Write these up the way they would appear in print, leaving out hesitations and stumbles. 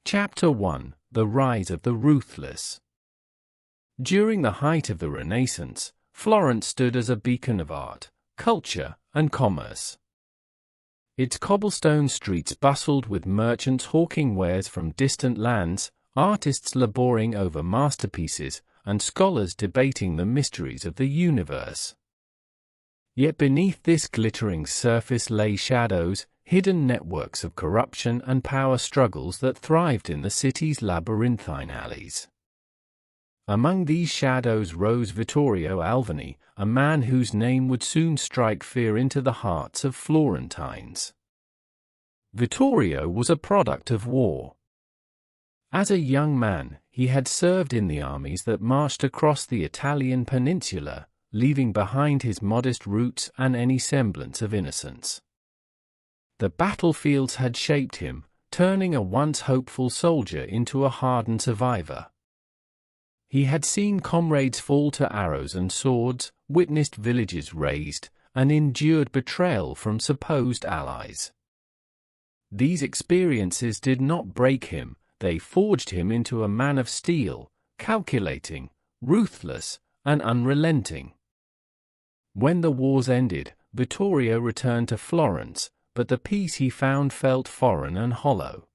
Chapter 1: The Rise of the Ruthless. During the height of the Renaissance, Florence stood as a beacon of art, culture, and commerce. Its cobblestone streets bustled with merchants hawking wares from distant lands, artists laboring over masterpieces, and scholars debating the mysteries of the universe. Yet beneath this glittering surface lay shadows, hidden networks of corruption and power struggles that thrived in the city's labyrinthine alleys. Among these shadows rose Vittorio Alvani, a man whose name would soon strike fear into the hearts of Florentines. Vittorio was a product of war. As a young man, he had served in the armies that marched across the Italian peninsula, leaving behind his modest roots and any semblance of innocence. The battlefields had shaped him, turning a once hopeful soldier into a hardened survivor. He had seen comrades fall to arrows and swords, witnessed villages razed, and endured betrayal from supposed allies. These experiences did not break him, they forged him into a man of steel, calculating, ruthless, and unrelenting. When the wars ended, Vittorio returned to Florence, but the peace he found felt foreign and hollow.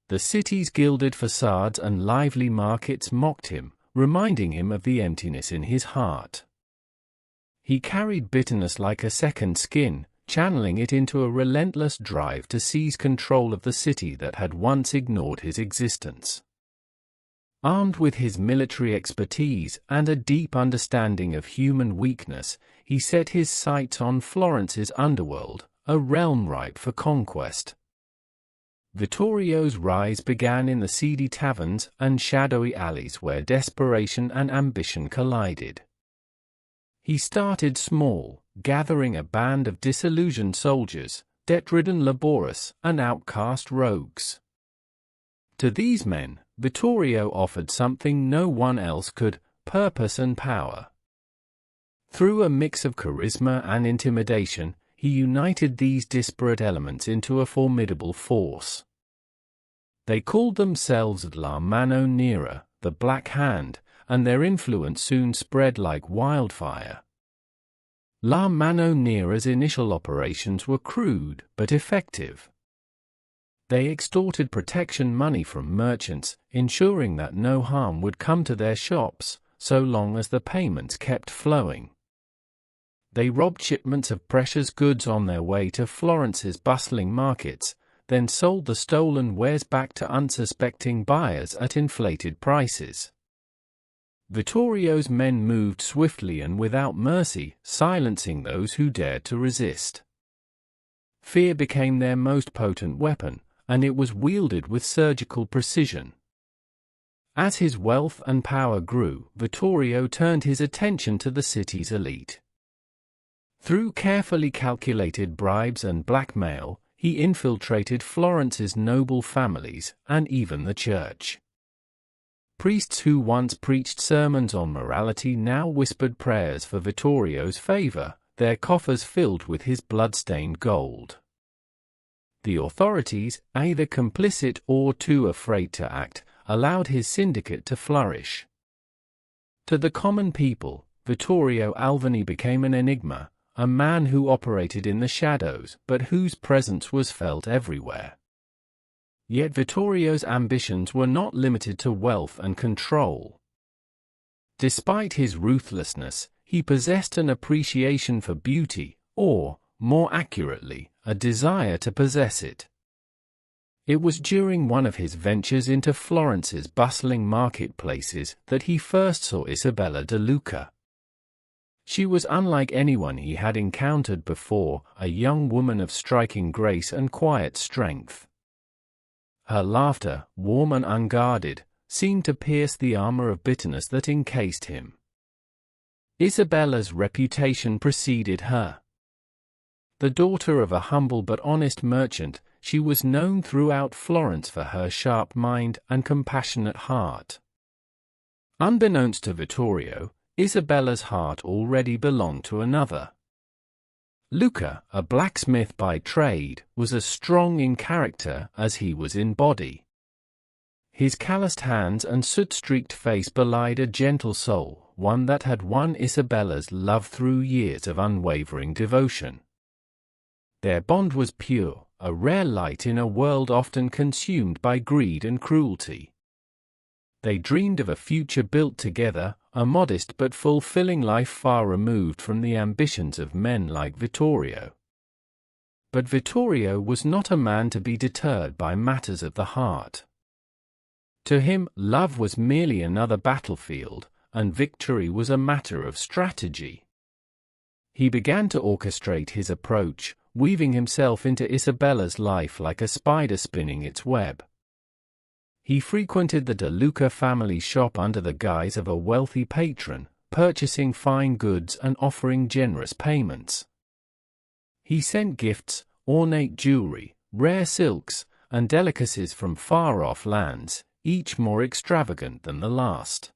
The city's gilded facades and lively markets mocked him, reminding him of the emptiness in his heart. He carried bitterness like a second skin, channeling it into a relentless drive to seize control of the city that had once ignored his existence. Armed with his military expertise and a deep understanding of human weakness, he set his sights on Florence's underworld, a realm ripe for conquest. Vittorio's rise began in the seedy taverns and shadowy alleys where desperation and ambition collided. He started small, gathering a band of disillusioned soldiers, debt-ridden laborers, and outcast rogues. To these men, Vittorio offered something no one else could: purpose and power. Through a mix of charisma and intimidation, he united these disparate elements into a formidable force. They called themselves La Mano Nera, the Black Hand, and their influence soon spread like wildfire. La Mano Nera's initial operations were crude but effective. They extorted protection money from merchants, ensuring that no harm would come to their shops, so long as the payments kept flowing. They robbed shipments of precious goods on their way to Florence's bustling markets, then sold the stolen wares back to unsuspecting buyers at inflated prices. Vittorio's men moved swiftly and without mercy, silencing those who dared to resist. Fear became their most potent weapon, and it was wielded with surgical precision. As his wealth and power grew, Vittorio turned his attention to the city's elite. Through carefully calculated bribes and blackmail, he infiltrated Florence's noble families and even the church. Priests who once preached sermons on morality now whispered prayers for Vittorio's favor, their coffers filled with his blood-stained gold. The authorities, either complicit or too afraid to act, allowed his syndicate to flourish. To the common people, Vittorio Alvani became an enigma, a man who operated in the shadows but whose presence was felt everywhere. Yet Vittorio's ambitions were not limited to wealth and control. Despite his ruthlessness, he possessed an appreciation for beauty, or, more accurately, a desire to possess it. It was during one of his ventures into Florence's bustling marketplaces that he first saw Isabella de Luca. She was unlike anyone he had encountered before, a young woman of striking grace and quiet strength. Her laughter, warm and unguarded, seemed to pierce the armor of bitterness that encased him. Isabella's reputation preceded her. The daughter of a humble but honest merchant, she was known throughout Florence for her sharp mind and compassionate heart. Unbeknownst to Vittorio, Isabella's heart already belonged to another. Luca, a blacksmith by trade, was as strong in character as he was in body. His calloused hands and soot-streaked face belied a gentle soul, one that had won Isabella's love through years of unwavering devotion. Their bond was pure, a rare light in a world often consumed by greed and cruelty. They dreamed of a future built together, a modest but fulfilling life far removed from the ambitions of men like Vittorio. But Vittorio was not a man to be deterred by matters of the heart. To him, love was merely another battlefield, and victory was a matter of strategy. He began to orchestrate his approach, weaving himself into Isabella's life like a spider spinning its web. He frequented the De Luca family shop under the guise of a wealthy patron, purchasing fine goods and offering generous payments. He sent gifts, ornate jewelry, rare silks, and delicacies from far-off lands, each more extravagant than the last.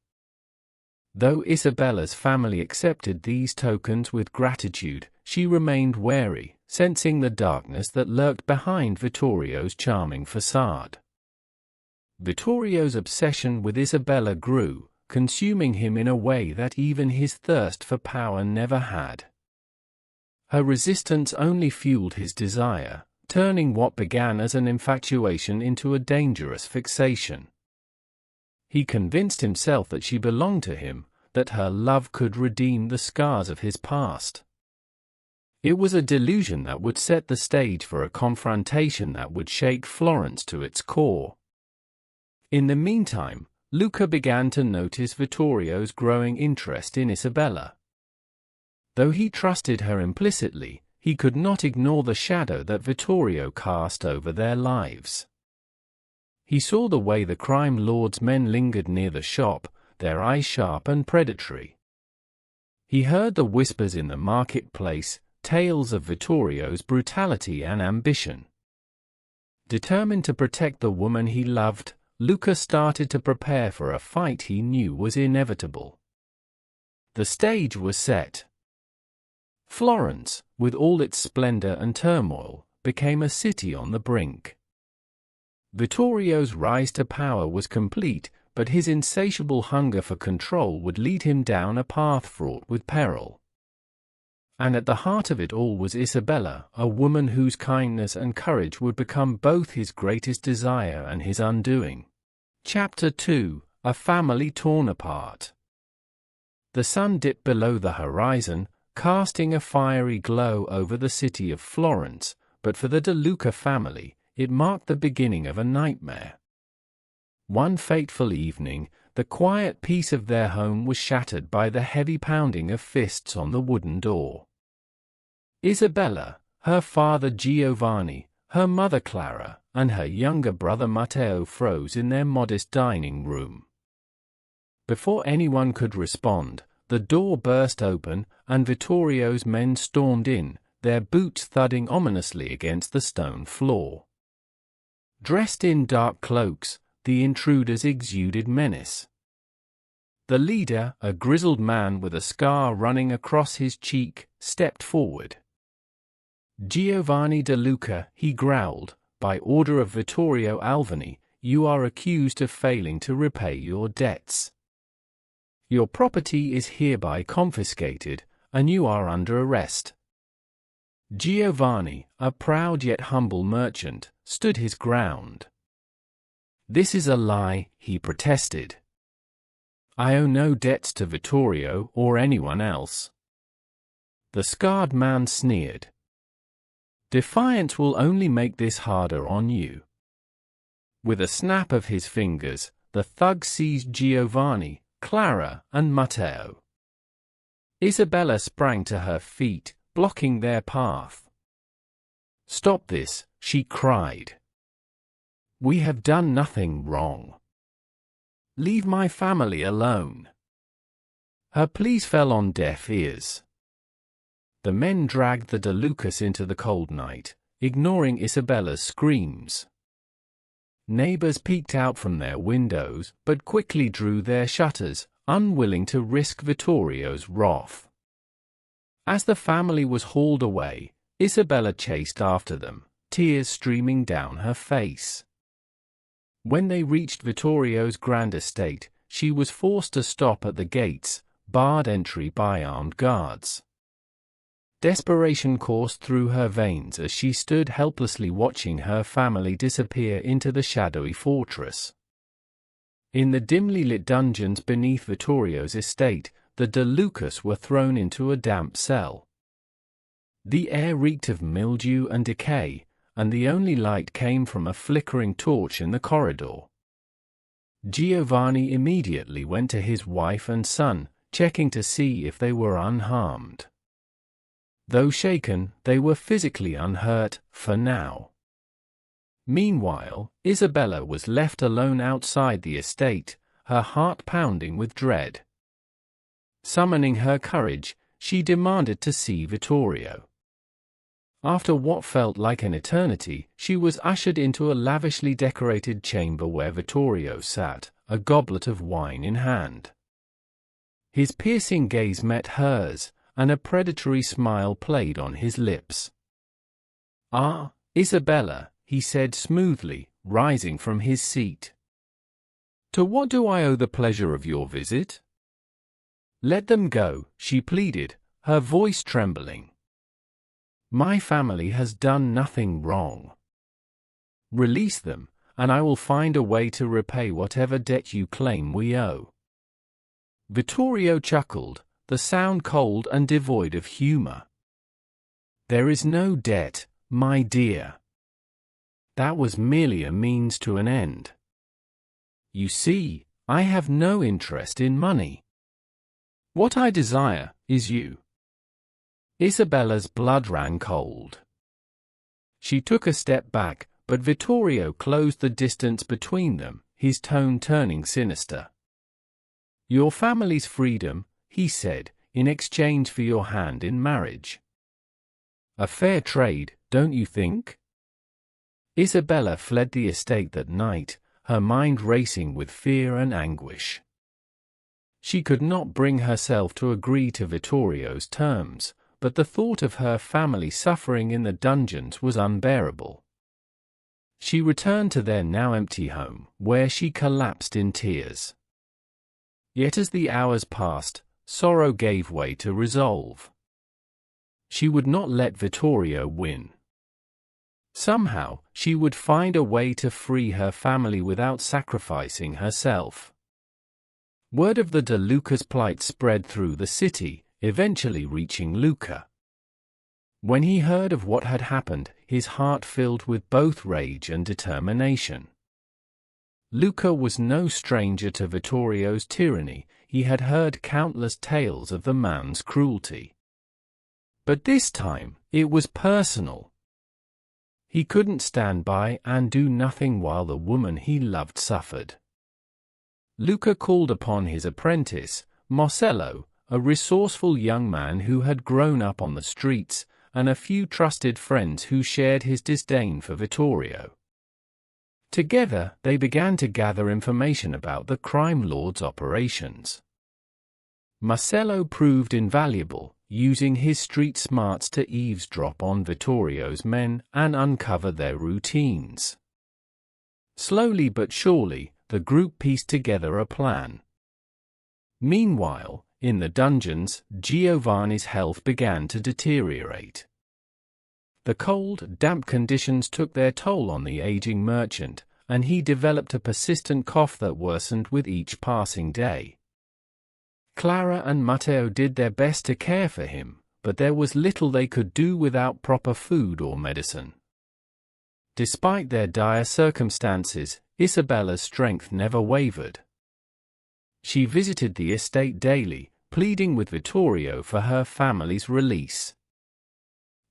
Though Isabella's family accepted these tokens with gratitude, she remained wary, sensing the darkness that lurked behind Vittorio's charming facade. Vittorio's obsession with Isabella grew, consuming him in a way that even his thirst for power never had. Her resistance only fueled his desire, turning what began as an infatuation into a dangerous fixation. He convinced himself that she belonged to him, that her love could redeem the scars of his past. It was a delusion that would set the stage for a confrontation that would shake Florence to its core. In the meantime, Luca began to notice Vittorio's growing interest in Isabella. Though he trusted her implicitly, he could not ignore the shadow that Vittorio cast over their lives. He saw the way the crime lord's men lingered near the shop, their eyes sharp and predatory. He heard the whispers in the marketplace, tales of Vittorio's brutality and ambition. Determined to protect the woman he loved, Luca started to prepare for a fight he knew was inevitable. The stage was set. Florence, with all its splendor and turmoil, became a city on the brink. Vittorio's rise to power was complete, but his insatiable hunger for control would lead him down a path fraught with peril. And at the heart of it all was Isabella, a woman whose kindness and courage would become both his greatest desire and his undoing. Chapter 2: A Family Torn Apart. The sun dipped below the horizon, casting a fiery glow over the city of Florence, but for the De Luca family, it marked the beginning of a nightmare. One fateful evening, the quiet peace of their home was shattered by the heavy pounding of fists on the wooden door. Isabella, her father Giovanni, her mother Clara, and her younger brother Matteo froze in their modest dining room. Before anyone could respond, the door burst open, and Vittorio's men stormed in, their boots thudding ominously against the stone floor. Dressed in dark cloaks, the intruders exuded menace. The leader, a grizzled man with a scar running across his cheek, stepped forward. "Giovanni De Luca," he growled, "by order of Vittorio Alvani, you are accused of failing to repay your debts. Your property is hereby confiscated, and you are under arrest." Giovanni, a proud yet humble merchant, stood his ground. "This is a lie," he protested. "I owe no debts to Vittorio or anyone else." The scarred man sneered. "Defiance will only make this harder on you." With a snap of his fingers, the thug seized Giovanni, Clara, and Matteo. Isabella sprang to her feet, blocking their path. "Stop this," she cried. "We have done nothing wrong. Leave my family alone." Her pleas fell on deaf ears. The men dragged the De Lucas into the cold night, ignoring Isabella's screams. Neighbors peeked out from their windows, but quickly drew their shutters, unwilling to risk Vittorio's wrath. As the family was hauled away, Isabella chased after them, tears streaming down her face. When they reached Vittorio's grand estate, she was forced to stop at the gates, barred entry by armed guards. Desperation coursed through her veins as she stood helplessly watching her family disappear into the shadowy fortress. In the dimly lit dungeons beneath Vittorio's estate, the De Lucas were thrown into a damp cell. The air reeked of mildew and decay, and the only light came from a flickering torch in the corridor. Giovanni immediately went to his wife and son, checking to see if they were unharmed. Though shaken, they were physically unhurt, for now. Meanwhile, Isabella was left alone outside the estate, her heart pounding with dread. Summoning her courage, she demanded to see Vittorio. After what felt like an eternity, she was ushered into a lavishly decorated chamber where Vittorio sat, a goblet of wine in hand. His piercing gaze met hers, and a predatory smile played on his lips. "Ah, Isabella," he said smoothly, rising from his seat. "To what do I owe the pleasure of your visit?" "Let them go," she pleaded, her voice trembling. "My family has done nothing wrong. Release them, and I will find a way to repay whatever debt you claim we owe." Vittorio chuckled, the sound cold and devoid of humor. "There is no debt, my dear. That was merely a means to an end. You see, I have no interest in money. What I desire is you." Isabella's blood ran cold. She took a step back, but Vittorio closed the distance between them, his tone turning sinister. "Your family's freedom," he said, "in exchange for your hand in marriage. A fair trade, don't you think?" Isabella fled the estate that night, her mind racing with fear and anguish. She could not bring herself to agree to Vittorio's terms, but the thought of her family suffering in the dungeons was unbearable. She returned to their now empty home, where she collapsed in tears. Yet as the hours passed, sorrow gave way to resolve. She would not let Vittorio win. Somehow, she would find a way to free her family without sacrificing herself. Word of the De Luca's plight spread through the city, eventually reaching Luca. When he heard of what had happened, his heart filled with both rage and determination. Luca was no stranger to Vittorio's tyranny, he had heard countless tales of the man's cruelty. But this time, it was personal. He couldn't stand by and do nothing while the woman he loved suffered. Luca called upon his apprentice, Marcello, a resourceful young man who had grown up on the streets, and a few trusted friends who shared his disdain for Vittorio. Together, they began to gather information about the crime lord's operations. Marcello proved invaluable, using his street smarts to eavesdrop on Vittorio's men and uncover their routines. Slowly but surely, the group pieced together a plan. Meanwhile, in the dungeons, Giovanni's health began to deteriorate. The cold, damp conditions took their toll on the aging merchant, and he developed a persistent cough that worsened with each passing day. Clara and Matteo did their best to care for him, but there was little they could do without proper food or medicine. Despite their dire circumstances, Isabella's strength never wavered. She visited the estate daily, pleading with Vittorio for her family's release.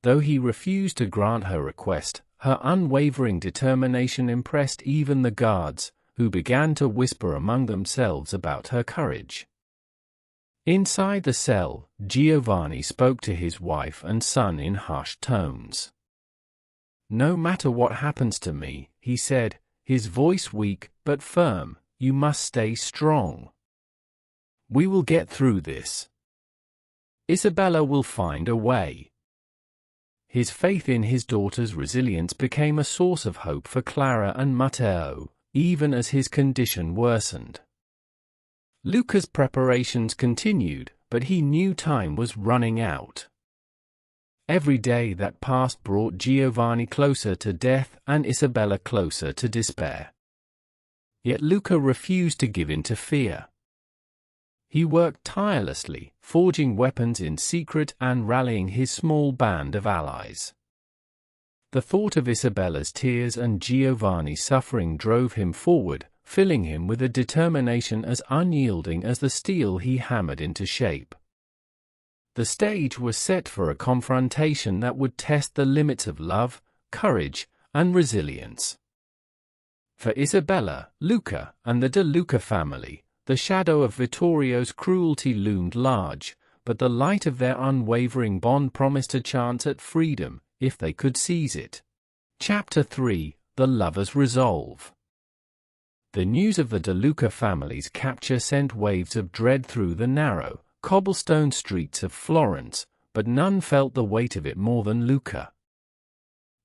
Though he refused to grant her request, her unwavering determination impressed even the guards, who began to whisper among themselves about her courage. Inside the cell, Giovanni spoke to his wife and son in hushed tones. "No matter what happens to me," he said, his voice weak but firm, "you must stay strong. We will get through this. Isabella will find a way." His faith in his daughter's resilience became a source of hope for Clara and Matteo, even as his condition worsened. Luca's preparations continued, but he knew time was running out. Every day that passed brought Giovanni closer to death and Isabella closer to despair. Yet Luca refused to give in to fear. He worked tirelessly, forging weapons in secret and rallying his small band of allies. The thought of Isabella's tears and Giovanni's suffering drove him forward, filling him with a determination as unyielding as the steel he hammered into shape. The stage was set for a confrontation that would test the limits of love, courage, and resilience. For Isabella, Luca, and the De Luca family, the shadow of Vittorio's cruelty loomed large, but the light of their unwavering bond promised a chance at freedom, if they could seize it. Chapter 3: The Lover's Resolve. The news of the De Luca family's capture sent waves of dread through the narrow, cobblestone streets of Florence, but none felt the weight of it more than Luca.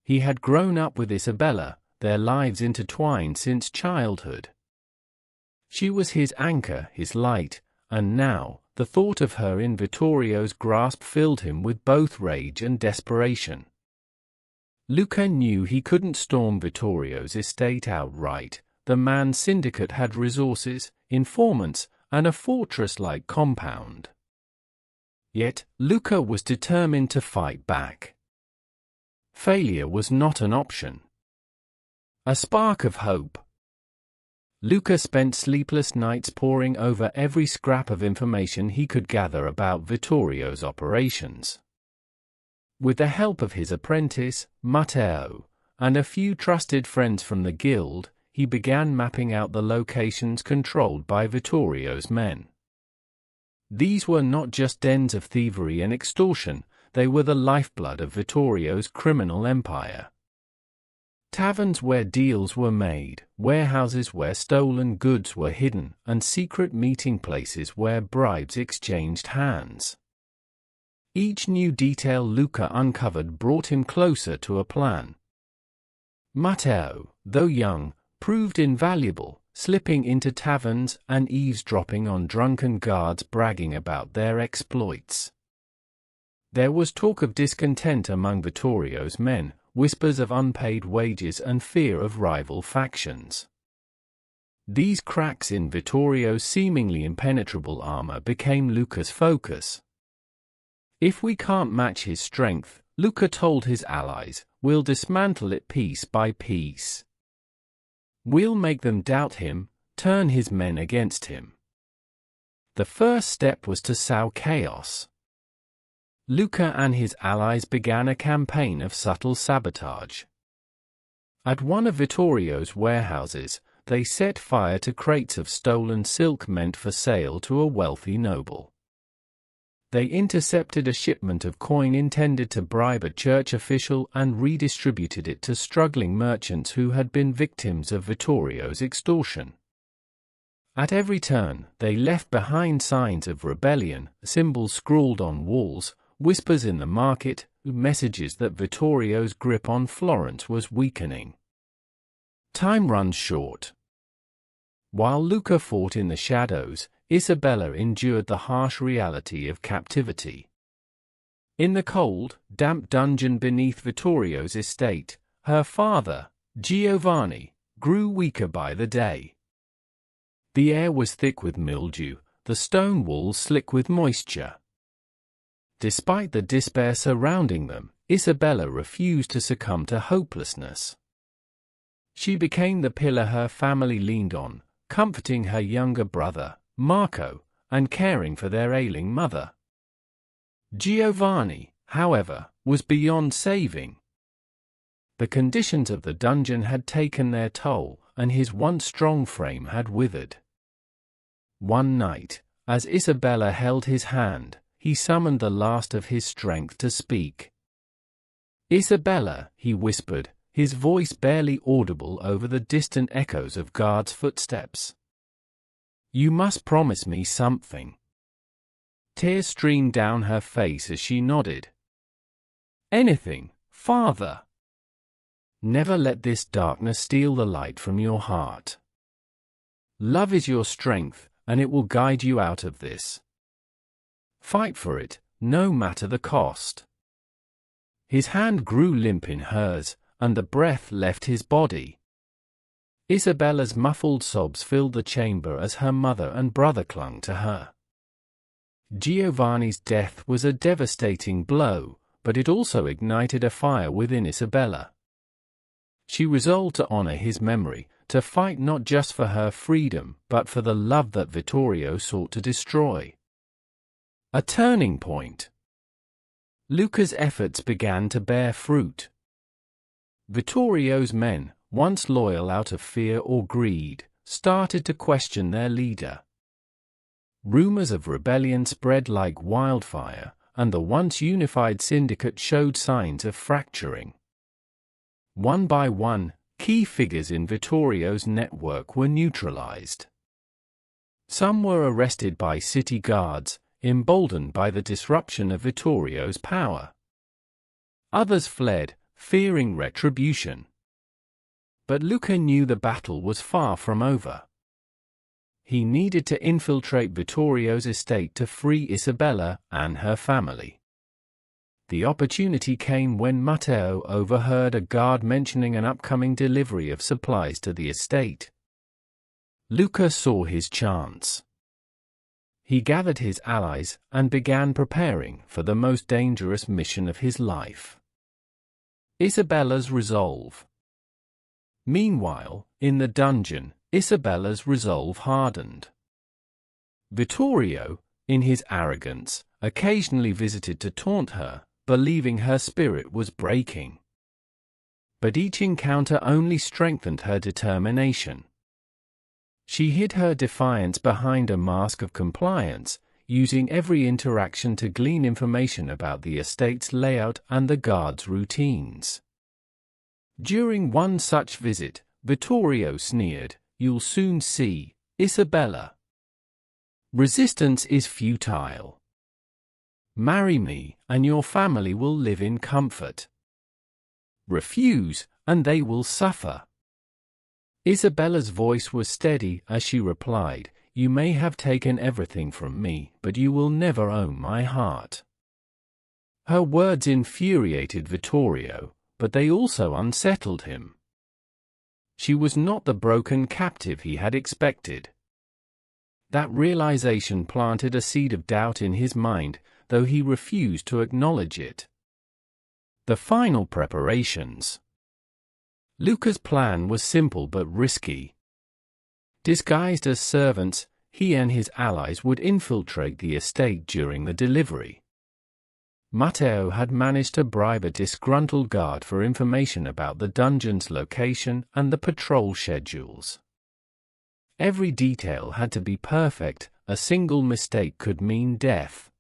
He had grown up with Isabella, their lives intertwined since childhood. She was his anchor, his light, and now, the thought of her in Vittorio's grasp filled him with both rage and desperation. Luca knew he couldn't storm Vittorio's estate outright. The man's syndicate had resources, informants, and a fortress-like compound. Yet, Luca was determined to fight back. Failure was not an option. A spark of hope. Luca spent sleepless nights poring over every scrap of information he could gather about Vittorio's operations. With the help of his apprentice, Matteo, and a few trusted friends from the guild, he began mapping out the locations controlled by Vittorio's men. These were not just dens of thievery and extortion, they were the lifeblood of Vittorio's criminal empire. Taverns where deals were made, warehouses where stolen goods were hidden, and secret meeting places where bribes exchanged hands. Each new detail Luca uncovered brought him closer to a plan. Matteo, though young, proved invaluable, slipping into taverns and eavesdropping on drunken guards bragging about their exploits. There was talk of discontent among Vittorio's men, whispers of unpaid wages and fear of rival factions. These cracks in Vittorio's seemingly impenetrable armor became Luca's focus. If we can't match his strength, Luca told his allies, we'll dismantle it piece by piece. We'll make them doubt him, turn his men against him. The first step was to sow chaos. Luca and his allies began a campaign of subtle sabotage. At one of Vittorio's warehouses, they set fire to crates of stolen silk meant for sale to a wealthy noble. They intercepted a shipment of coin intended to bribe a church official and redistributed it to struggling merchants who had been victims of Vittorio's extortion. At every turn, they left behind signs of rebellion, symbols scrawled on walls, whispers in the market, messages that Vittorio's grip on Florence was weakening. Time runs short. While Luca fought in the shadows, Isabella endured the harsh reality of captivity. In the cold, damp dungeon beneath Vittorio's estate, her father, Giovanni, grew weaker by the day. The air was thick with mildew, the stone walls slick with moisture. Despite the despair surrounding them, Isabella refused to succumb to hopelessness. She became the pillar her family leaned on, comforting her younger brother, Marco, and caring for their ailing mother. Giovanni, however, was beyond saving. The conditions of the dungeon had taken their toll, and his once strong frame had withered. One night, as Isabella held his hand, he summoned the last of his strength to speak. "Isabella," he whispered, his voice barely audible over the distant echoes of guards' footsteps. "You must promise me something." Tears streamed down her face as she nodded. "Anything, father." Never let this darkness steal the light from your heart. Love is your strength, and it will guide you out of this. Fight for it, no matter the cost. His hand grew limp in hers, and the breath left his body. Isabella's muffled sobs filled the chamber as her mother and brother clung to her. Giovanni's death was a devastating blow, but it also ignited a fire within Isabella. She resolved to honor his memory, to fight not just for her freedom, but for the love that Vittorio sought to destroy. A turning point. Luca's efforts began to bear fruit. Vittorio's men, once loyal out of fear or greed, started to question their leader. Rumors of rebellion spread like wildfire, and the once unified syndicate showed signs of fracturing. One by one, key figures in Vittorio's network were neutralized. Some were arrested by city guards, emboldened by the disruption of Vittorio's power. Others fled, fearing retribution. But Luca knew the battle was far from over. He needed to infiltrate Vittorio's estate to free Isabella and her family. The opportunity came when Matteo overheard a guard mentioning an upcoming delivery of supplies to the estate. Luca saw his chance. He gathered his allies and began preparing for the most dangerous mission of his life. Isabella's resolve. Meanwhile, in the dungeon, Isabella's resolve hardened. Vittorio, in his arrogance, occasionally visited to taunt her, believing her spirit was breaking. But each encounter only strengthened her determination. She hid her defiance behind a mask of compliance, using every interaction to glean information about the estate's layout and the guards' routines. During one such visit, Vittorio sneered, "You'll soon see, Isabella. Resistance is futile. Marry me, and your family will live in comfort. Refuse, and they will suffer." Isabella's voice was steady as she replied, "You may have taken everything from me, but you will never own my heart." Her words infuriated Vittorio, but they also unsettled him. She was not the broken captive he had expected. That realization planted a seed of doubt in his mind, though he refused to acknowledge it. The final preparations. Luca's plan was simple but risky. Disguised as servants, he and his allies would infiltrate the estate during the delivery. Matteo had managed to bribe a disgruntled guard for information about the dungeon's location and the patrol schedules. Every detail had to be perfect, a single mistake could mean death.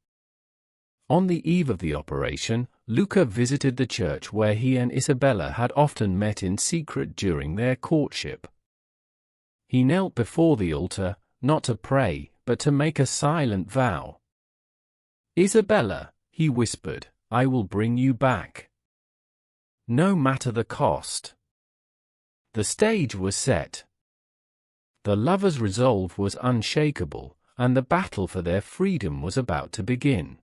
On the eve of the operation, Luca visited the church where he and Isabella had often met in secret during their courtship. He knelt before the altar, not to pray, but to make a silent vow. "Isabella," he whispered, "I will bring you back. No matter the cost." The stage was set. The lovers' resolve was unshakable, and the battle for their freedom was about to begin.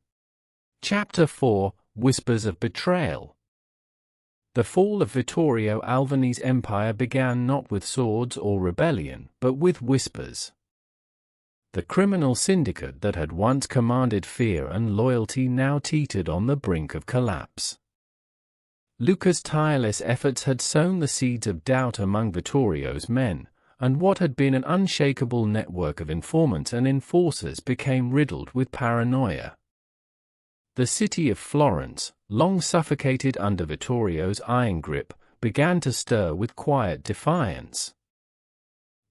Chapter 4: Whispers of Betrayal. The fall of Vittorio Alvani's empire began not with swords or rebellion, but with whispers. The criminal syndicate that had once commanded fear and loyalty now teetered on the brink of collapse. Luca's tireless efforts had sown the seeds of doubt among Vittorio's men, and what had been an unshakable network of informants and enforcers became riddled with paranoia. The city of Florence, long suffocated under Vittorio's iron grip, began to stir with quiet defiance.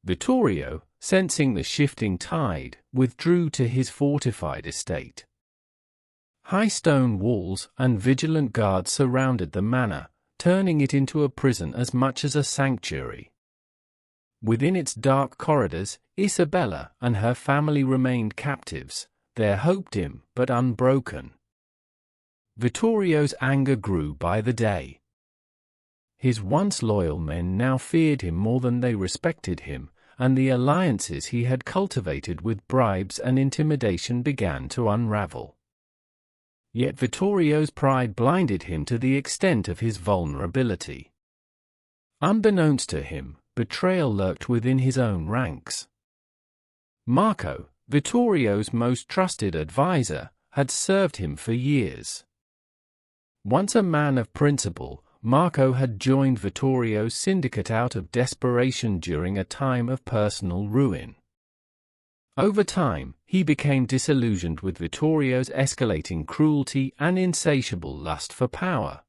Vittorio, sensing the shifting tide, withdrew to his fortified estate. High stone walls and vigilant guards surrounded the manor, turning it into a prison as much as a sanctuary. Within its dark corridors, Isabella and her family remained captives, their hope dim but unbroken. Vittorio's anger grew by the day. His once loyal men now feared him more than they respected him, and the alliances he had cultivated with bribes and intimidation began to unravel. Yet Vittorio's pride blinded him to the extent of his vulnerability. Unbeknownst to him, betrayal lurked within his own ranks. Marco, Vittorio's most trusted advisor, had served him for years. Once a man of principle, Marco had joined Vittorio's syndicate out of desperation during a time of personal ruin. Over time, he became disillusioned with Vittorio's escalating cruelty and insatiable lust for power.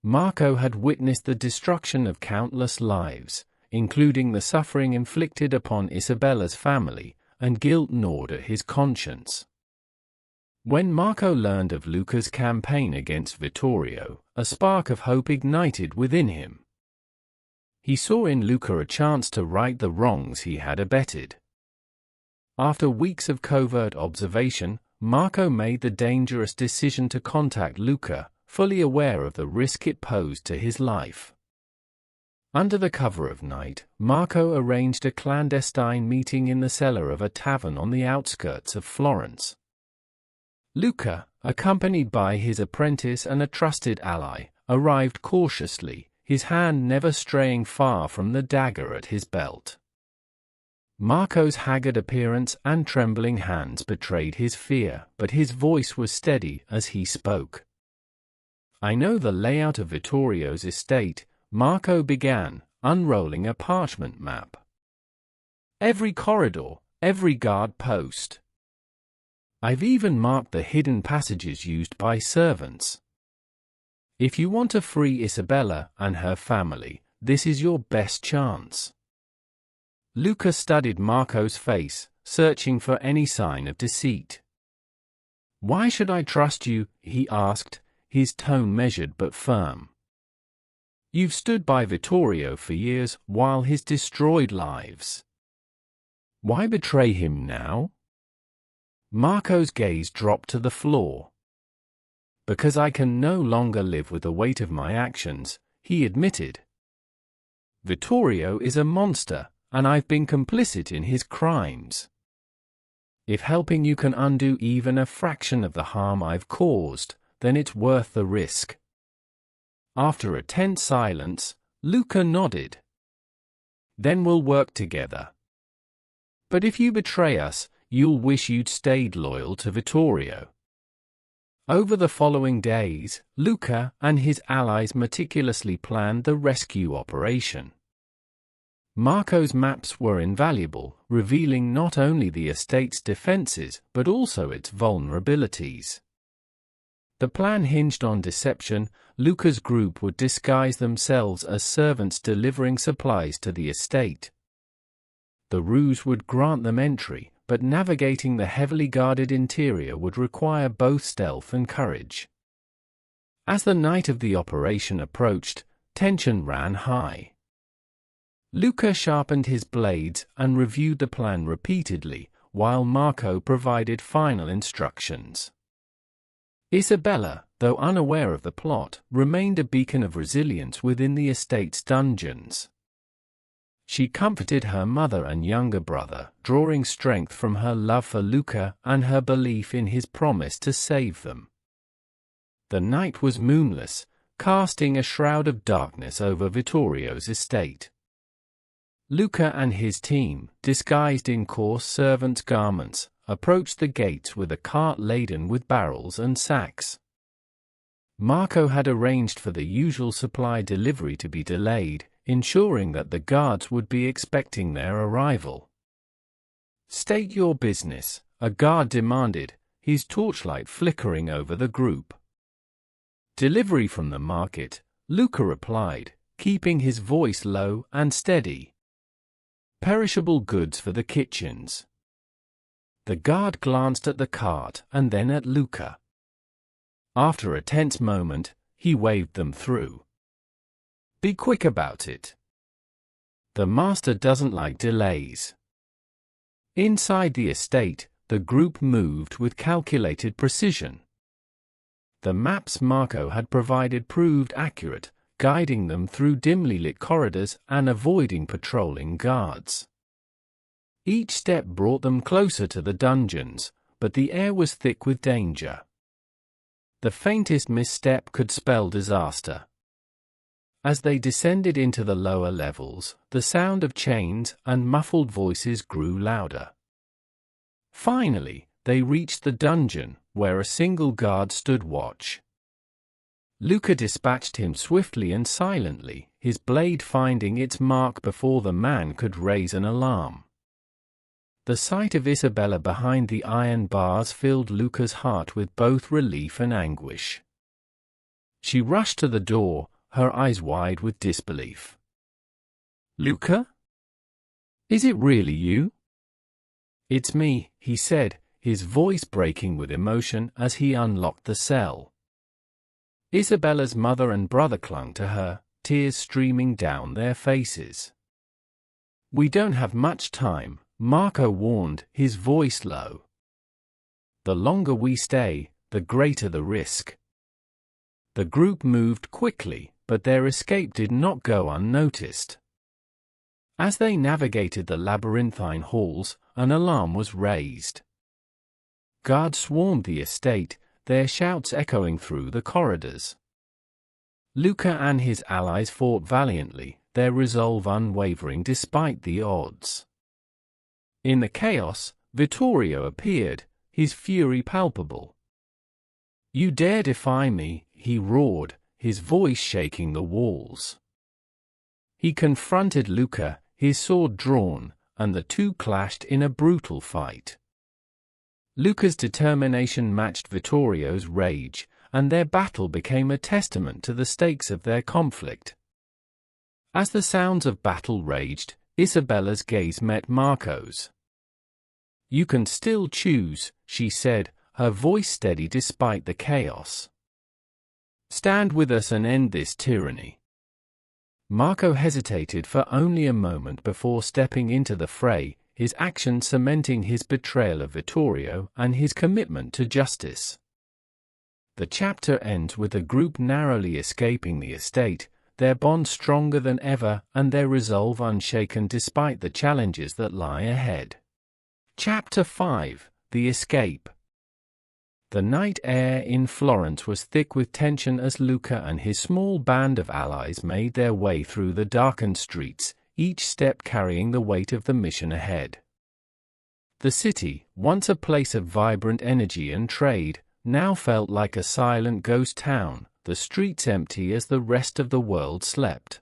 Marco had witnessed the destruction of countless lives, including the suffering inflicted upon Isabella's family, and guilt gnawed at his conscience. When Marco learned of Luca's campaign against Vittorio, a spark of hope ignited within him. He saw in Luca a chance to right the wrongs he had abetted. After weeks of covert observation, Marco made the dangerous decision to contact Luca, fully aware of the risk it posed to his life. Under the cover of night, Marco arranged a clandestine meeting in the cellar of a tavern on the outskirts of Florence. Luca, accompanied by his apprentice and a trusted ally, arrived cautiously, his hand never straying far from the dagger at his belt. Marco's haggard appearance and trembling hands betrayed his fear, but his voice was steady as he spoke. "I know the layout of Vittorio's estate," Marco began, unrolling a parchment map. "Every corridor, every guard post. I've even marked the hidden passages used by servants. If you want to free Isabella and her family, this is your best chance." Luca studied Marco's face, searching for any sign of deceit. "Why should I trust you?" he asked, his tone measured but firm. "You've stood by Vittorio for years while he's destroyed lives. Why betray him now?" Marco's gaze dropped to the floor. "Because I can no longer live with the weight of my actions," he admitted. "Vittorio is a monster, and I've been complicit in his crimes. If helping you can undo even a fraction of the harm I've caused, then it's worth the risk." After a tense silence, Luca nodded. "Then we'll work together. But if you betray us, you'll wish you'd stayed loyal to Vittorio." Over the following days, Luca and his allies meticulously planned the rescue operation. Marco's maps were invaluable, revealing not only the estate's defenses but also its vulnerabilities. The plan hinged on deception. Luca's group would disguise themselves as servants delivering supplies to the estate. The ruse would grant them entry, but navigating the heavily guarded interior would require both stealth and courage. As the night of the operation approached, tension ran high. Luca sharpened his blades and reviewed the plan repeatedly, while Marco provided final instructions. Isabella, though unaware of the plot, remained a beacon of resilience within the estate's dungeons. She comforted her mother and younger brother, drawing strength from her love for Luca and her belief in his promise to save them. The night was moonless, casting a shroud of darkness over Vittorio's estate. Luca and his team, disguised in coarse servants' garments, approached the gates with a cart laden with barrels and sacks. Marco had arranged for the usual supply delivery to be delayed, ensuring that the guards would be expecting their arrival. "State your business," a guard demanded, his torchlight flickering over the group. "Delivery from the market," Luca replied, keeping his voice low and steady. "Perishable goods for the kitchens." The guard glanced at the cart and then at Luca. After a tense moment, he waved them through. "Be quick about it. The master doesn't like delays." Inside the estate, the group moved with calculated precision. The maps Marco had provided proved accurate, guiding them through dimly lit corridors and avoiding patrolling guards. Each step brought them closer to the dungeons, but the air was thick with danger. The faintest misstep could spell disaster. As they descended into the lower levels, the sound of chains and muffled voices grew louder. Finally, they reached the dungeon, where a single guard stood watch. Luca dispatched him swiftly and silently, his blade finding its mark before the man could raise an alarm. The sight of Isabella behind the iron bars filled Luca's heart with both relief and anguish. She rushed to the door, her eyes wide with disbelief. "Luca? Is it really you?" "It's me," he said, his voice breaking with emotion as he unlocked the cell. Isabella's mother and brother clung to her, tears streaming down their faces. "We don't have much time," Marco warned, his voice low. "The longer we stay, the greater the risk." The group moved quickly, but their escape did not go unnoticed. As they navigated the labyrinthine halls, an alarm was raised. Guards swarmed the estate, their shouts echoing through the corridors. Luca and his allies fought valiantly, their resolve unwavering despite the odds. In the chaos, Vittorio appeared, his fury palpable. "You dare defy me," he roared, his voice shaking the walls. He confronted Luca, his sword drawn, and the two clashed in a brutal fight. Luca's determination matched Vittorio's rage, and their battle became a testament to the stakes of their conflict. As the sounds of battle raged, Isabella's gaze met Marco's. "You can still choose," she said, her voice steady despite the chaos. "Stand with us and end this tyranny." Marco hesitated for only a moment before stepping into the fray, his action cementing his betrayal of Vittorio and his commitment to justice. The chapter ends with the group narrowly escaping the estate, their bond stronger than ever and their resolve unshaken despite the challenges that lie ahead. Chapter 5: The Escape. The night air in Florence was thick with tension as Luca and his small band of allies made their way through the darkened streets, each step carrying the weight of the mission ahead. The city, once a place of vibrant energy and trade, now felt like a silent ghost town, the streets empty as the rest of the world slept.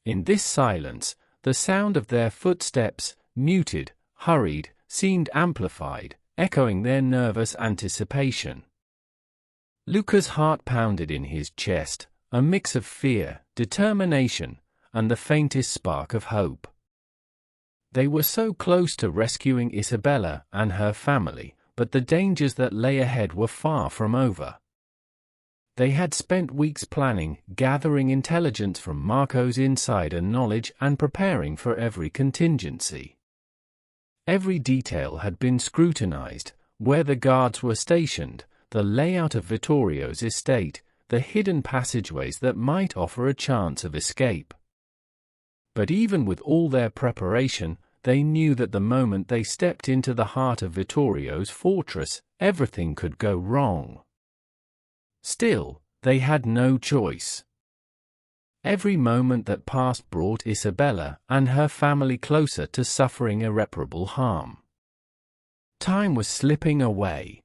In this silence, the sound of their footsteps, muted, hurried, seemed amplified, echoing their nervous anticipation. Luca's heart pounded in his chest, a mix of fear, determination, and the faintest spark of hope. They were so close to rescuing Isabella and her family, but the dangers that lay ahead were far from over. They had spent weeks planning, gathering intelligence from Marco's insider knowledge and preparing for every contingency. Every detail had been scrutinized, where the guards were stationed, the layout of Vittorio's estate, the hidden passageways that might offer a chance of escape. But even with all their preparation, they knew that the moment they stepped into the heart of Vittorio's fortress, everything could go wrong. Still, they had no choice. Every moment that passed brought Isabella and her family closer to suffering irreparable harm. Time was slipping away.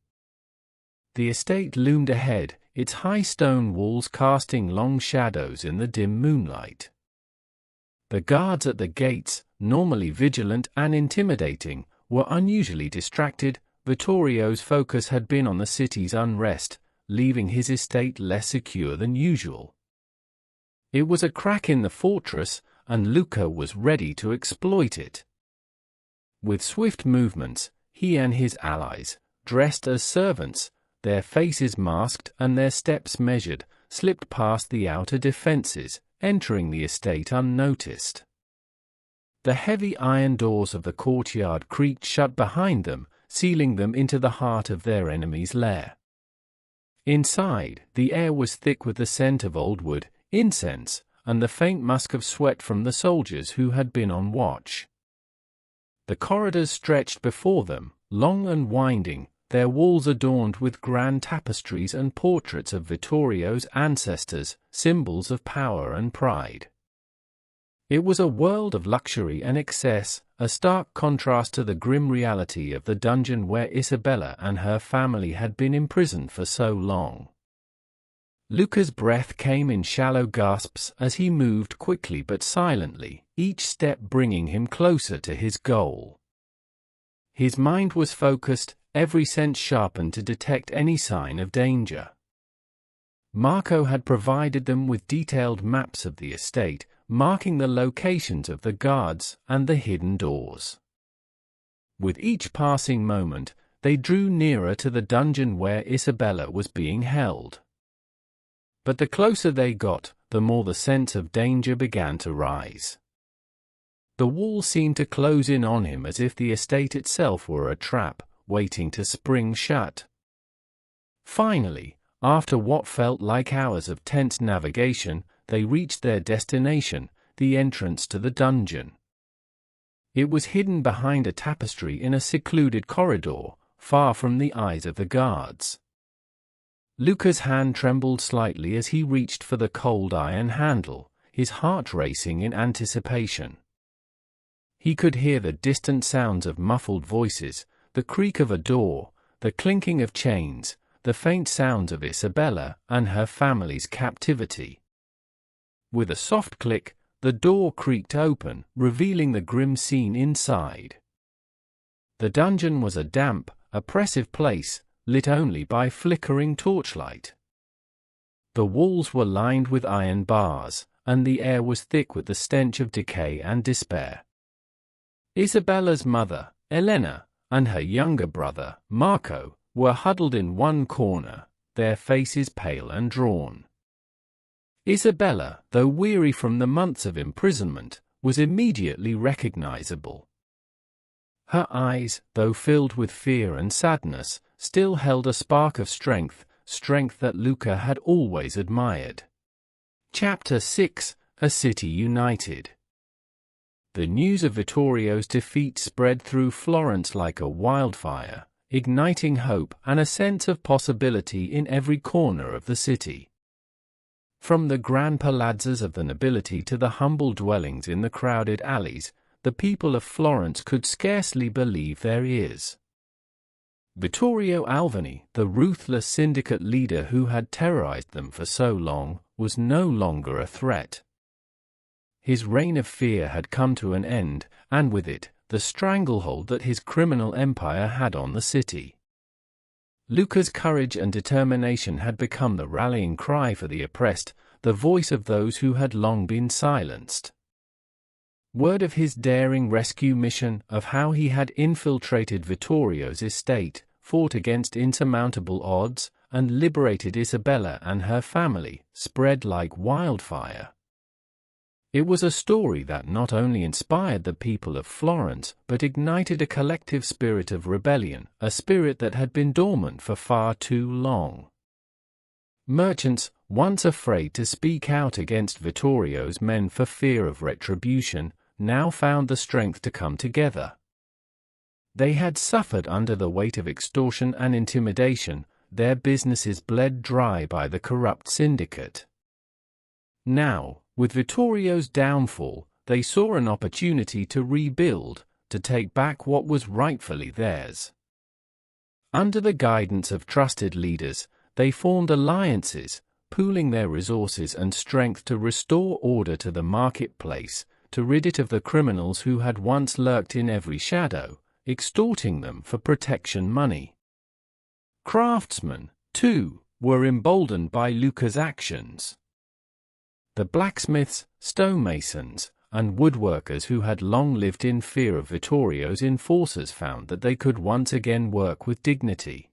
The estate loomed ahead, its high stone walls casting long shadows in the dim moonlight. The guards at the gates, normally vigilant and intimidating, were unusually distracted. Vittorio's focus had been on the city's unrest, leaving his estate less secure than usual. It was a crack in the fortress, and Luca was ready to exploit it. With swift movements, he and his allies, dressed as servants, their faces masked and their steps measured, slipped past the outer defenses, entering the estate unnoticed. The heavy iron doors of the courtyard creaked shut behind them, sealing them into the heart of their enemy's lair. Inside, the air was thick with the scent of old wood, incense, and the faint musk of sweat from the soldiers who had been on watch. The corridors stretched before them, long and winding, their walls adorned with grand tapestries and portraits of Vittorio's ancestors, symbols of power and pride. It was a world of luxury and excess, a stark contrast to the grim reality of the dungeon where Isabella and her family had been imprisoned for so long. Luca's breath came in shallow gasps as he moved quickly but silently, each step bringing him closer to his goal. His mind was focused, every sense sharpened to detect any sign of danger. Marco had provided them with detailed maps of the estate, marking the locations of the guards and the hidden doors. With each passing moment, they drew nearer to the dungeon where Isabella was being held. But the closer they got, the more the sense of danger began to rise. The wall seemed to close in on him as if the estate itself were a trap, waiting to spring shut. Finally, after what felt like hours of tense navigation, they reached their destination, the entrance to the dungeon. It was hidden behind a tapestry in a secluded corridor, far from the eyes of the guards. Luca's hand trembled slightly as he reached for the cold iron handle, his heart racing in anticipation. He could hear the distant sounds of muffled voices, the creak of a door, the clinking of chains, the faint sounds of Isabella and her family's captivity. With a soft click, the door creaked open, revealing the grim scene inside. The dungeon was a damp, oppressive place, lit only by flickering torchlight. The walls were lined with iron bars, and the air was thick with the stench of decay and despair. Isabella's mother, Elena, and her younger brother, Marco, were huddled in one corner, their faces pale and drawn. Isabella, though weary from the months of imprisonment, was immediately recognizable. Her eyes, though filled with fear and sadness, still held a spark of strength that Luca had always admired. Chapter 6: A City United. The news of Vittorio's defeat spread through Florence like a wildfire, igniting hope and a sense of possibility in every corner of the city. From the grand palazzas of the nobility to the humble dwellings in the crowded alleys, the people of Florence could scarcely believe their ears. Vittorio Alvani, the ruthless syndicate leader who had terrorized them for so long, was no longer a threat. His reign of fear had come to an end, and with it, the stranglehold that his criminal empire had on the city. Luca's courage and determination had become the rallying cry for the oppressed, the voice of those who had long been silenced. Word of his daring rescue mission, of how he had infiltrated Vittorio's estate, fought against insurmountable odds, and liberated Isabella and her family, spread like wildfire. It was a story that not only inspired the people of Florence but ignited a collective spirit of rebellion, a spirit that had been dormant for far too long. Merchants, once afraid to speak out against Vittorio's men for fear of retribution, now found the strength to come together. They had suffered under the weight of extortion and intimidation, their businesses bled dry by the corrupt syndicate. Now, with Vittorio's downfall, they saw an opportunity to rebuild, to take back what was rightfully theirs. Under the guidance of trusted leaders, they formed alliances, pooling their resources and strength to restore order to the marketplace, to rid it of the criminals who had once lurked in every shadow, extorting them for protection money. Craftsmen, too, were emboldened by Luca's actions. The blacksmiths, stonemasons, and woodworkers who had long lived in fear of Vittorio's enforcers found that they could once again work with dignity.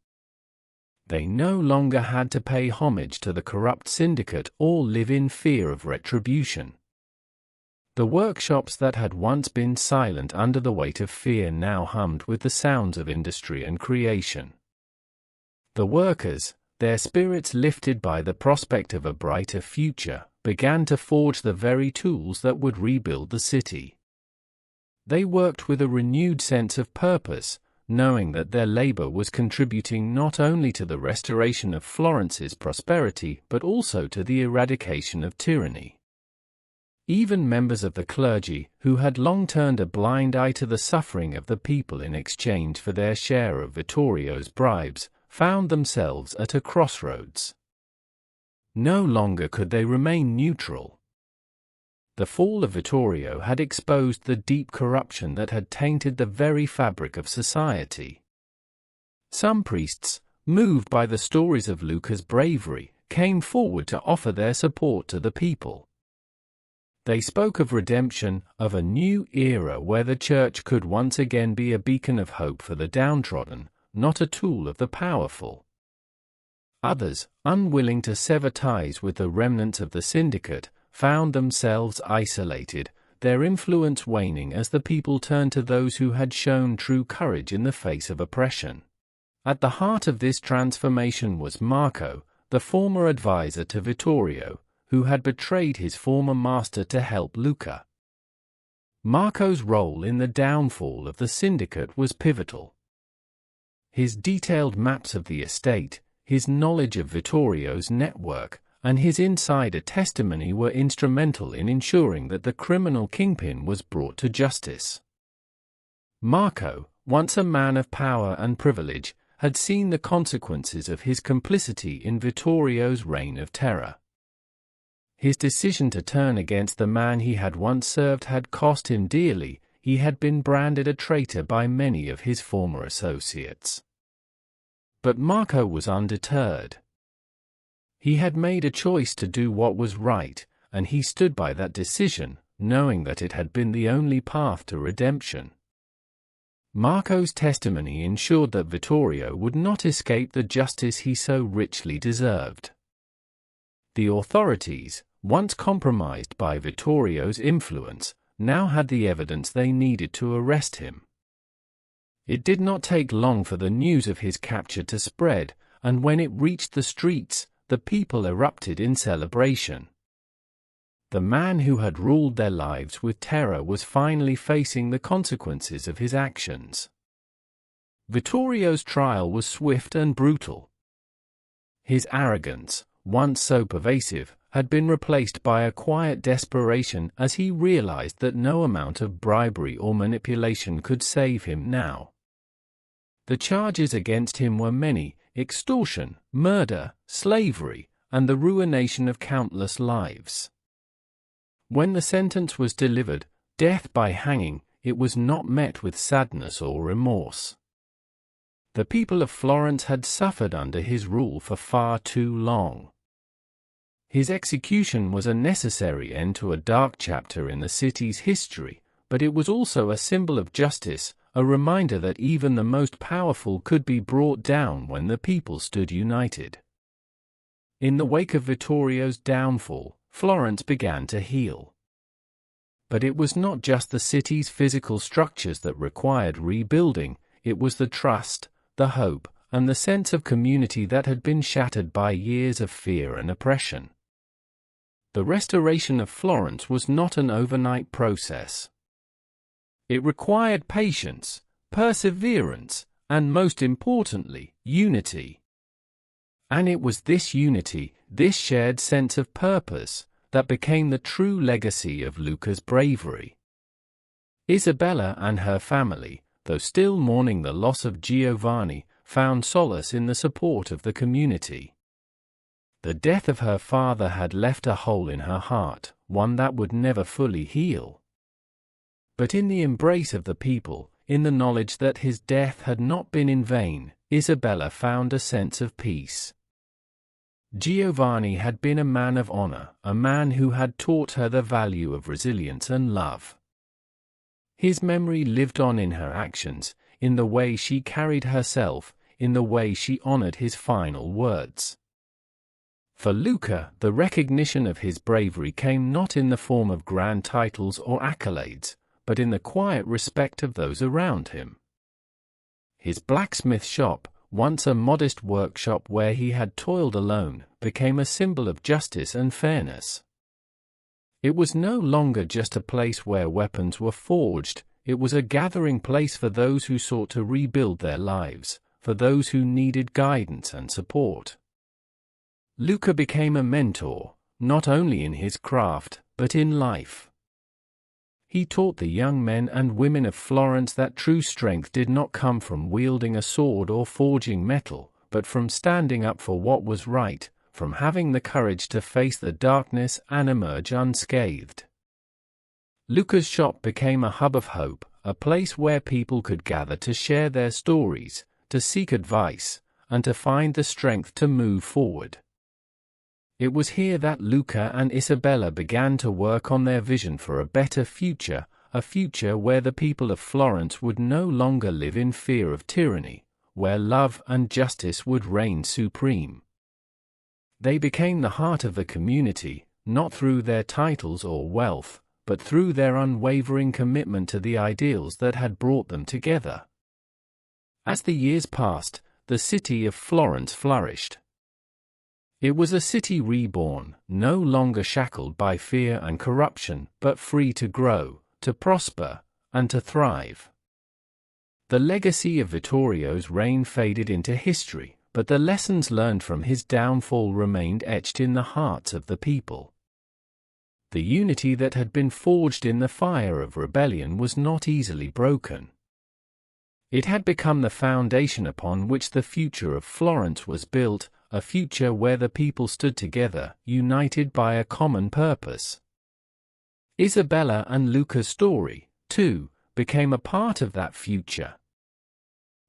They no longer had to pay homage to the corrupt syndicate or live in fear of retribution. The workshops that had once been silent under the weight of fear now hummed with the sounds of industry and creation. The workers, their spirits lifted by the prospect of a brighter future, began to forge the very tools that would rebuild the city. They worked with a renewed sense of purpose, knowing that their labor was contributing not only to the restoration of Florence's prosperity but also to the eradication of tyranny. Even members of the clergy, who had long turned a blind eye to the suffering of the people in exchange for their share of Vittorio's bribes, found themselves at a crossroads. No longer could they remain neutral. The fall of Vittorio had exposed the deep corruption that had tainted the very fabric of society. Some priests, moved by the stories of Luca's bravery, came forward to offer their support to the people. They spoke of redemption, of a new era where the Church could once again be a beacon of hope for the downtrodden, not a tool of the powerful. Others, unwilling to sever ties with the remnants of the syndicate, found themselves isolated, their influence waning as the people turned to those who had shown true courage in the face of oppression. At the heart of this transformation was Marco, the former advisor to Vittorio, who had betrayed his former master to help Luca. Marco's role in the downfall of the syndicate was pivotal. His detailed maps of the estate, his knowledge of Vittorio's network, and his insider testimony were instrumental in ensuring that the criminal kingpin was brought to justice. Marco, once a man of power and privilege, had seen the consequences of his complicity in Vittorio's reign of terror. His decision to turn against the man he had once served had cost him dearly. He had been branded a traitor by many of his former associates. But Marco was undeterred. He had made a choice to do what was right, and he stood by that decision, knowing that it had been the only path to redemption. Marco's testimony ensured that Vittorio would not escape the justice he so richly deserved. The authorities, once compromised by Vittorio's influence, now had the evidence they needed to arrest him. It did not take long for the news of his capture to spread, and when it reached the streets, the people erupted in celebration. The man who had ruled their lives with terror was finally facing the consequences of his actions. Vittorio's trial was swift and brutal. His arrogance, once so pervasive, had been replaced by a quiet desperation as he realized that no amount of bribery or manipulation could save him now. The charges against him were many: extortion, murder, slavery, and the ruination of countless lives. When the sentence was delivered, death by hanging, it was not met with sadness or remorse. The people of Florence had suffered under his rule for far too long. His execution was a necessary end to a dark chapter in the city's history, but it was also a symbol of justice, a reminder that even the most powerful could be brought down when the people stood united. In the wake of Vittorio's downfall, Florence began to heal. But it was not just the city's physical structures that required rebuilding, it was the trust, the hope, and the sense of community that had been shattered by years of fear and oppression. The restoration of Florence was not an overnight process. It required patience, perseverance, and most importantly, unity. And it was this unity, this shared sense of purpose, that became the true legacy of Luca's bravery. Isabella and her family, though still mourning the loss of Giovanni, found solace in the support of the community. The death of her father had left a hole in her heart, one that would never fully heal. But in the embrace of the people, in the knowledge that his death had not been in vain, Isabella found a sense of peace. Giovanni had been a man of honor, a man who had taught her the value of resilience and love. His memory lived on in her actions, in the way she carried herself, in the way she honored his final words. For Luca, the recognition of his bravery came not in the form of grand titles or accolades, but in the quiet respect of those around him. His blacksmith shop, once a modest workshop where he had toiled alone, became a symbol of justice and fairness. It was no longer just a place where weapons were forged, it was a gathering place for those who sought to rebuild their lives, for those who needed guidance and support. Luca became a mentor, not only in his craft, but in life. He taught the young men and women of Florence that true strength did not come from wielding a sword or forging metal, but from standing up for what was right, from having the courage to face the darkness and emerge unscathed. Luca's shop became a hub of hope, a place where people could gather to share their stories, to seek advice, and to find the strength to move forward. It was here that Luca and Isabella began to work on their vision for a better future, a future where the people of Florence would no longer live in fear of tyranny, where love and justice would reign supreme. They became the heart of the community, not through their titles or wealth, but through their unwavering commitment to the ideals that had brought them together. As the years passed, the city of Florence flourished. It was a city reborn, no longer shackled by fear and corruption, but free to grow, to prosper, and to thrive. The legacy of Vittorio's reign faded into history, but the lessons learned from his downfall remained etched in the hearts of the people. The unity that had been forged in the fire of rebellion was not easily broken. It had become the foundation upon which the future of Florence was built, a future where the people stood together, united by a common purpose. Isabella and Luca's story, too, became a part of that future.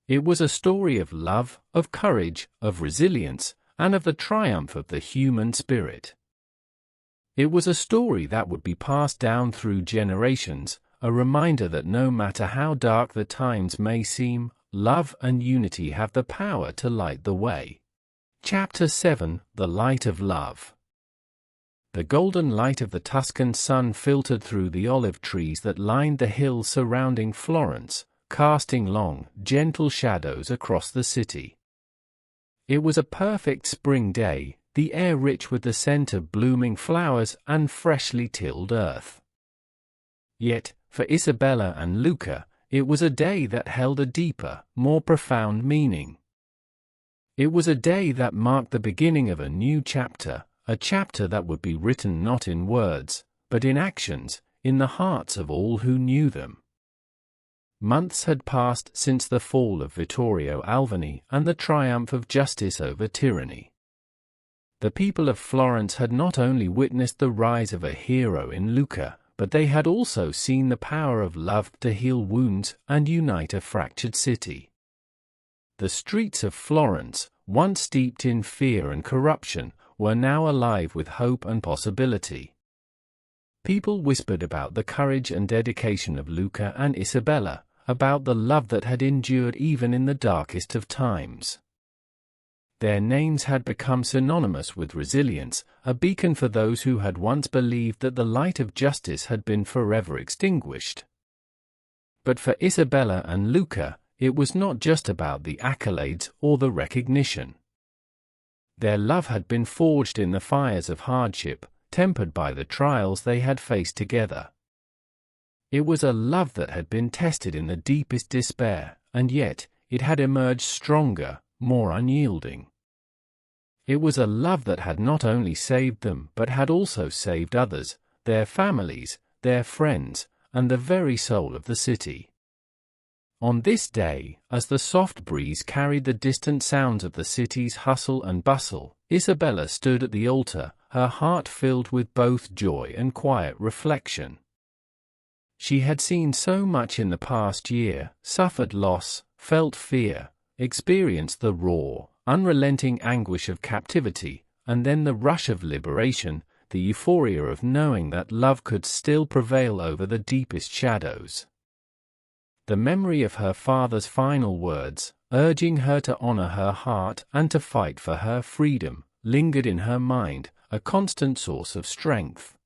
It was a story of love, of courage, of resilience, and of the triumph of the human spirit. It was a story that would be passed down through generations, a reminder that no matter how dark the times may seem, love and unity have the power to light the way. Chapter 7: The Light of Love. The golden light of the Tuscan sun filtered through the olive trees that lined the hills surrounding Florence, casting long, gentle shadows across the city. It was a perfect spring day, the air rich with the scent of blooming flowers and freshly tilled earth. Yet, for Isabella and Luca, it was a day that held a deeper, more profound meaning. It was a day that marked the beginning of a new chapter, a chapter that would be written not in words, but in actions, in the hearts of all who knew them. Months had passed since the fall of Vittorio Alvani and the triumph of justice over tyranny. The people of Florence had not only witnessed the rise of a hero in Luca, but they had also seen the power of love to heal wounds and unite a fractured city. The streets of Florence, once steeped in fear and corruption, were now alive with hope and possibility. People whispered about the courage and dedication of Luca and Isabella, about the love that had endured even in the darkest of times. Their names had become synonymous with resilience, a beacon for those who had once believed that the light of justice had been forever extinguished. But for Isabella and Luca, it was not just about the accolades or the recognition. Their love had been forged in the fires of hardship, tempered by the trials they had faced together. It was a love that had been tested in the deepest despair, and yet, it had emerged stronger, more unyielding. It was a love that had not only saved them but had also saved others, their families, their friends, and the very soul of the city. On this day, as the soft breeze carried the distant sounds of the city's hustle and bustle, Isabella stood at the altar, her heart filled with both joy and quiet reflection. She had seen so much in the past year, suffered loss, felt fear, experienced the raw, unrelenting anguish of captivity, and then the rush of liberation, the euphoria of knowing that love could still prevail over the deepest shadows. The memory of her father's final words, urging her to honor her heart and to fight for her freedom, lingered in her mind, a constant source of strength.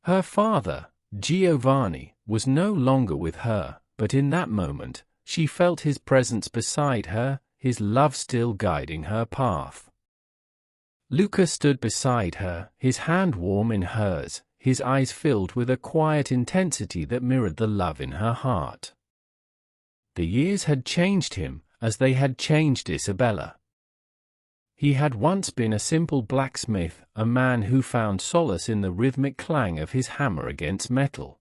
Her father, Giovanni, was no longer with her, but in that moment, she felt his presence beside her, his love still guiding her path. Luca stood beside her, his hand warm in hers, his his eyes filled with a quiet intensity that mirrored the love in her heart. The years had changed him, as they had changed Isabella. He had once been a simple blacksmith, a man who found solace in the rhythmic clang of his hammer against metal.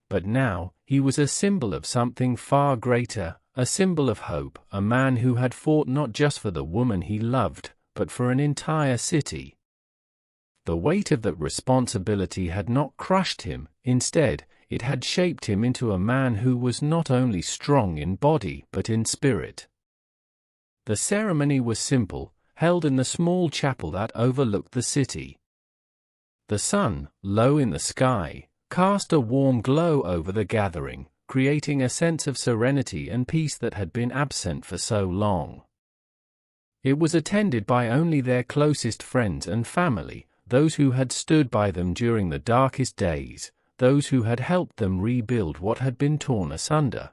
But now, he was a symbol of something far greater, a symbol of hope, a man who had fought not just for the woman he loved, but for an entire city. The weight of that responsibility had not crushed him, instead, it had shaped him into a man who was not only strong in body but in spirit. The ceremony was simple, held in the small chapel that overlooked the city. The sun, low in the sky, cast a warm glow over the gathering, creating a sense of serenity and peace that had been absent for so long. It was attended by only their closest friends and family, those who had stood by them during the darkest days, those who had helped them rebuild what had been torn asunder.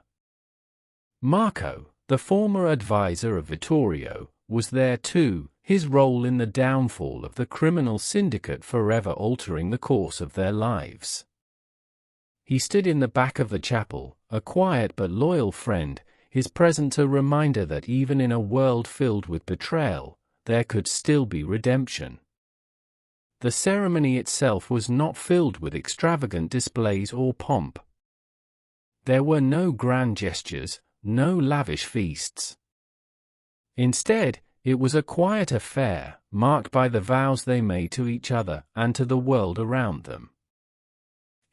Marco, the former advisor of Vittorio, was there too, his role in the downfall of the criminal syndicate forever altering the course of their lives. He stood in the back of the chapel, a quiet but loyal friend, his presence a reminder that even in a world filled with betrayal, there could still be redemption. The ceremony itself was not filled with extravagant displays or pomp. There were no grand gestures, no lavish feasts. Instead, it was a quiet affair, marked by the vows they made to each other and to the world around them.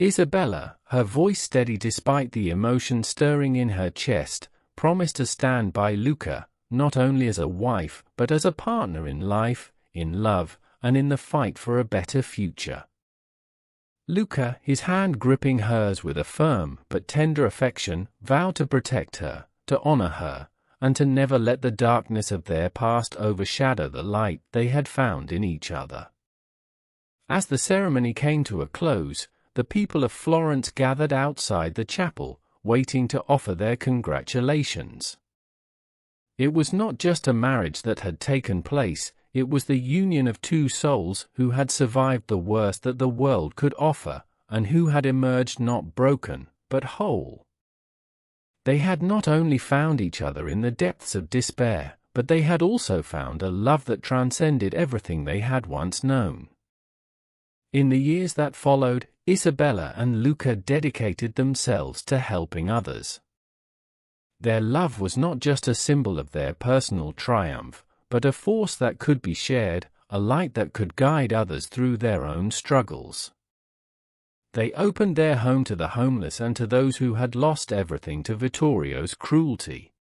Isabella, her voice steady despite the emotion stirring in her chest, promised to stand by Luca, not only as a wife but as a partner in life, in love, and in the fight for a better future. Luca, his hand gripping hers with a firm but tender affection, vowed to protect her, to honor her, and to never let the darkness of their past overshadow the light they had found in each other. As the ceremony came to a close, the people of Florence gathered outside the chapel, waiting to offer their congratulations. It was not just a marriage that had taken place, it was the union of two souls who had survived the worst that the world could offer, and who had emerged not broken, but whole. They had not only found each other in the depths of despair, but they had also found a love that transcended everything they had once known. In the years that followed, Isabella and Luca dedicated themselves to helping others. Their love was not just a symbol of their personal triumph, but a force that could be shared, a light that could guide others through their own struggles. They opened their home to the homeless and to those who had lost everything to Vittorio's cruelty.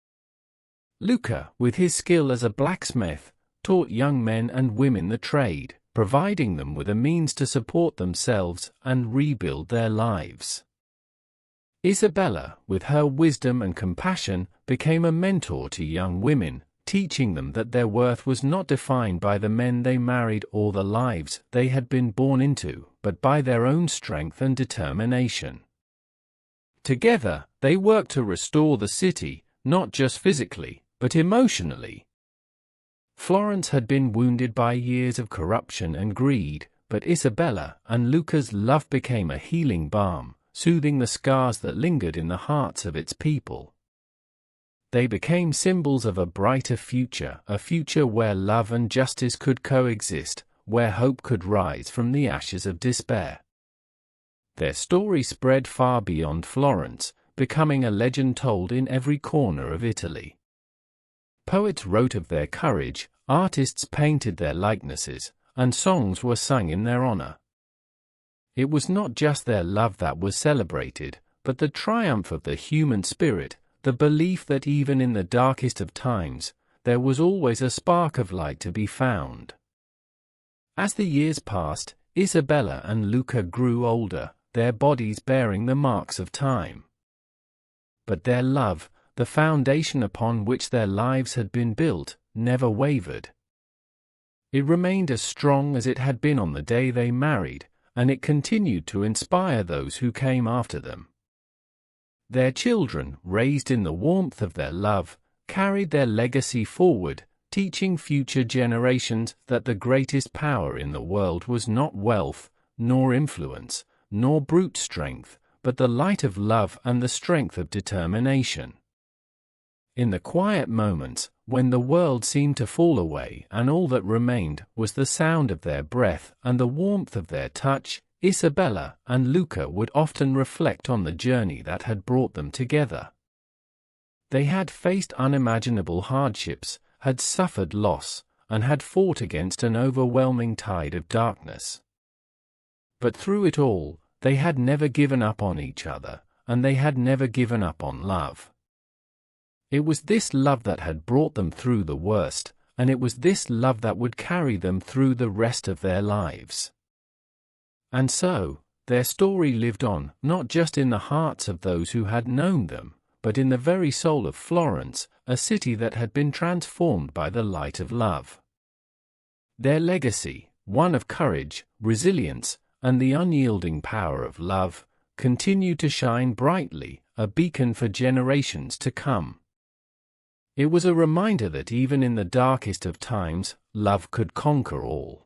Luca, with his skill as a blacksmith, taught young men and women the trade, providing them with a means to support themselves and rebuild their lives. Isabella, with her wisdom and compassion, became a mentor to young women, teaching them that their worth was not defined by the men they married or the lives they had been born into, but by their own strength and determination. Together, they worked to restore the city, not just physically, but emotionally. Florence had been wounded by years of corruption and greed, but Isabella and Luca's love became a healing balm, soothing the scars that lingered in the hearts of its people. They became symbols of a brighter future, a future where love and justice could coexist, where hope could rise from the ashes of despair. Their story spread far beyond Florence, becoming a legend told in every corner of Italy. Poets wrote of their courage, artists painted their likenesses, and songs were sung in their honor. It was not just their love that was celebrated, but the triumph of the human spirit, the belief that even in the darkest of times, there was always a spark of light to be found. As the years passed, Isabella and Luca grew older, their bodies bearing the marks of time. But their love, the foundation upon which their lives had been built, never wavered. It remained as strong as it had been on the day they married, and it continued to inspire those who came after them. Their children, raised in the warmth of their love, carried their legacy forward, teaching future generations that the greatest power in the world was not wealth, nor influence, nor brute strength, but the light of love and the strength of determination. In the quiet moments, when the world seemed to fall away and all that remained was the sound of their breath and the warmth of their touch, Isabella and Luca would often reflect on the journey that had brought them together. They had faced unimaginable hardships, had suffered loss, and had fought against an overwhelming tide of darkness. But through it all, they had never given up on each other, and they had never given up on love. It was this love that had brought them through the worst, and it was this love that would carry them through the rest of their lives. And so, their story lived on, not just in the hearts of those who had known them, but in the very soul of Florence, a city that had been transformed by the light of love. Their legacy, one of courage, resilience, and the unyielding power of love, continued to shine brightly, a beacon for generations to come. It was a reminder that even in the darkest of times, love could conquer all.